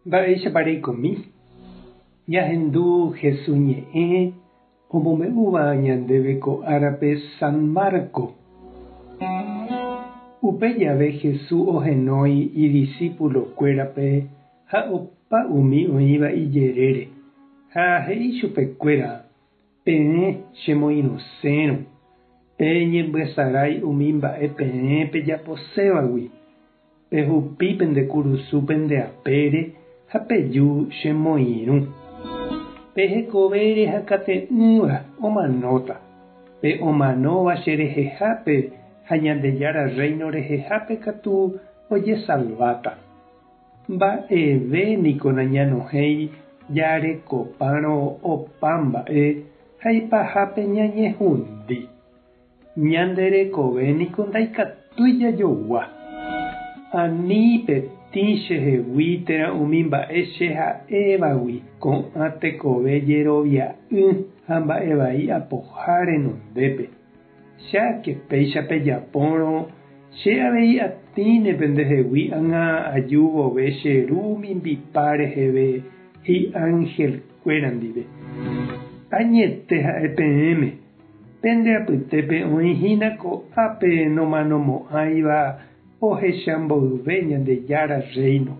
Mba'éichapareikomi ñahendu Jesús ñe'ẽ omome'ũva ñandéve ko árape San Marco. Upe jave Jesús ohenói idiscípulokuérape ha opa umi oĩva ijerére ha he'i chupekuéra: peẽ chemoirusérõ, peñembyasarái umi mba'e peẽ pejaposévagui, pehupi pende kurusu pende apére ha peju chemoirũ, pehekove rehakate'ỹva omanóta, pe omanóva cherehehápe ha Ñandejára Reino rehehápe katu ojesalváta. Mba'evéniko nañanohéi jarekopárõ opa mba'e ha ipahápe ñañehũndi. Ñanderekovéniko ndaikatúi jajogua. Ani petĩ chehegui térã umi mba'e cheha'ẽvagui ko'ã tekove jerovia'ỹ ha mba'evai apoha renondépe. Cháke péicha pejapórõ che avei atĩne pendehegui ág̃a aju vove che ru mimbipa reheve hi'ãngelkuéra ndive. Añete ha'e peẽme, pende apytépe oĩhína ko'ápe nomanomo'ãiva ohechamboyve Ñandejára Reino.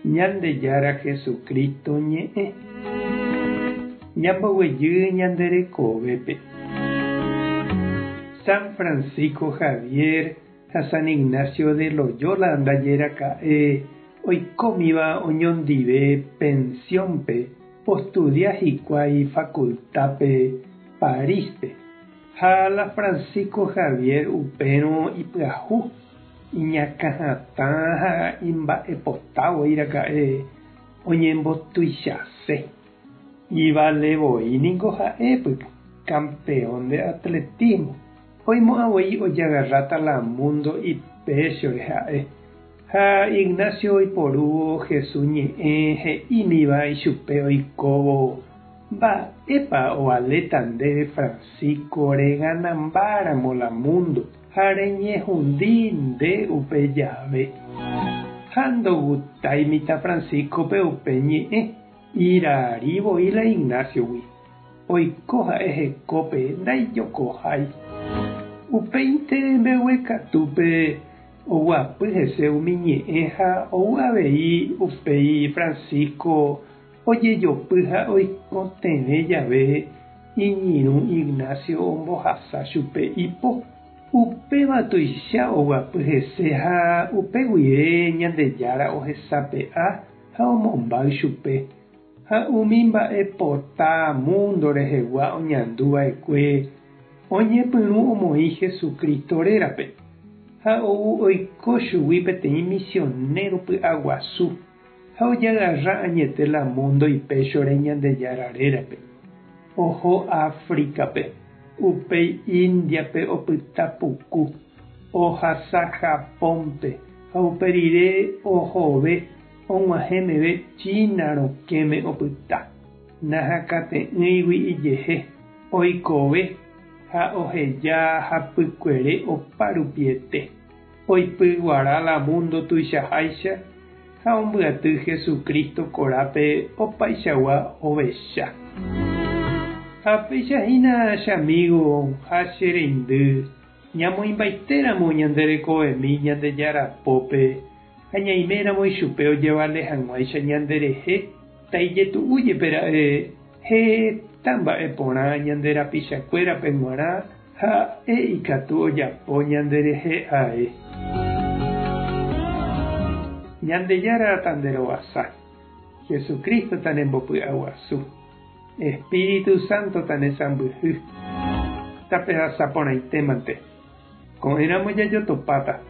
Ñandejára Jesucristo ñe'ẽ ñamboguejy ñanderekovépe. San Francisco Javier ha San Ignacio de Loyola ndajeraka'e oikómiva oñondive pensiónpe postudia hikuái facultápe Paríspe. Ha la Francisco Javier upérõ ipyahu iñakãhatã ha imba'epotávoiraka'e oñembotuichase. Ivalevoi ha'épy campeón de atletismo. Oimo'ãvoi ojagarráta la mundo ipéchore ha'e. Ha Ignacio oiporúvo Jesús ñe'ẽ he'ímiva ichupe oikóvo: mba'épa ovaléta ndéve Francisco reganambáramo la mundo ha reñehundi nde upe jave. Ha ndogutáimita Francisco pe upe ñe'ẽ. Irarívoi la Ignaciogui. Oiko ha'e hekópe ndaijokohái. Upéinte mbeguekatúpe oguapy hese umi ñe'ẽ ha ou avei upéi Francisco ojejopy ha oikotevẽ jave iñirũ Ignacio ombohasa chupe ipo. Upéva tuicha oguapy hese ha upeguive Ñandejára ohesape'a ha omombáy chupe. Ha umi mba'epota mundo rehegua oñanduva'ekue oñepyrũ omoĩ Jesucristo rérape. Ha ou oiko chugui peteĩ misionero py'aguasu ha ojagarra añete la mundo ipéchore Ñandejára rérape. Oho Áfricape, upéi Indiape opyta puku, ohasa Japónpe ha uperire ohove og̃uahẽmeve China rokẽme opyta. Nahakate'ỹigui ijehe, oikove ha oheja hapykuere oparupiete. Oipyguara la mundo tuichaháicha ha ombyaty Jesucristo korápe opaichagua ovecha. Ha péichahína chamigo ha chereindy ñamoimbaitéramo ñanderekovemi Ñandejarapópe ha ñaiméramo ichupe ojevale hag̃uáicha ñanderehe taijetu'újepera'e heta mba'e porã ñanderapichakuérape g̃uarã ha'e ikatu ojapo ñanderehe ae. Ñandejára tanderovasa, Jesucristo tanembopu'aguasu, Espíritu Santo tanesãmbyhy, tape hasaporãitémante. Ko'ẽramo jajotopáta.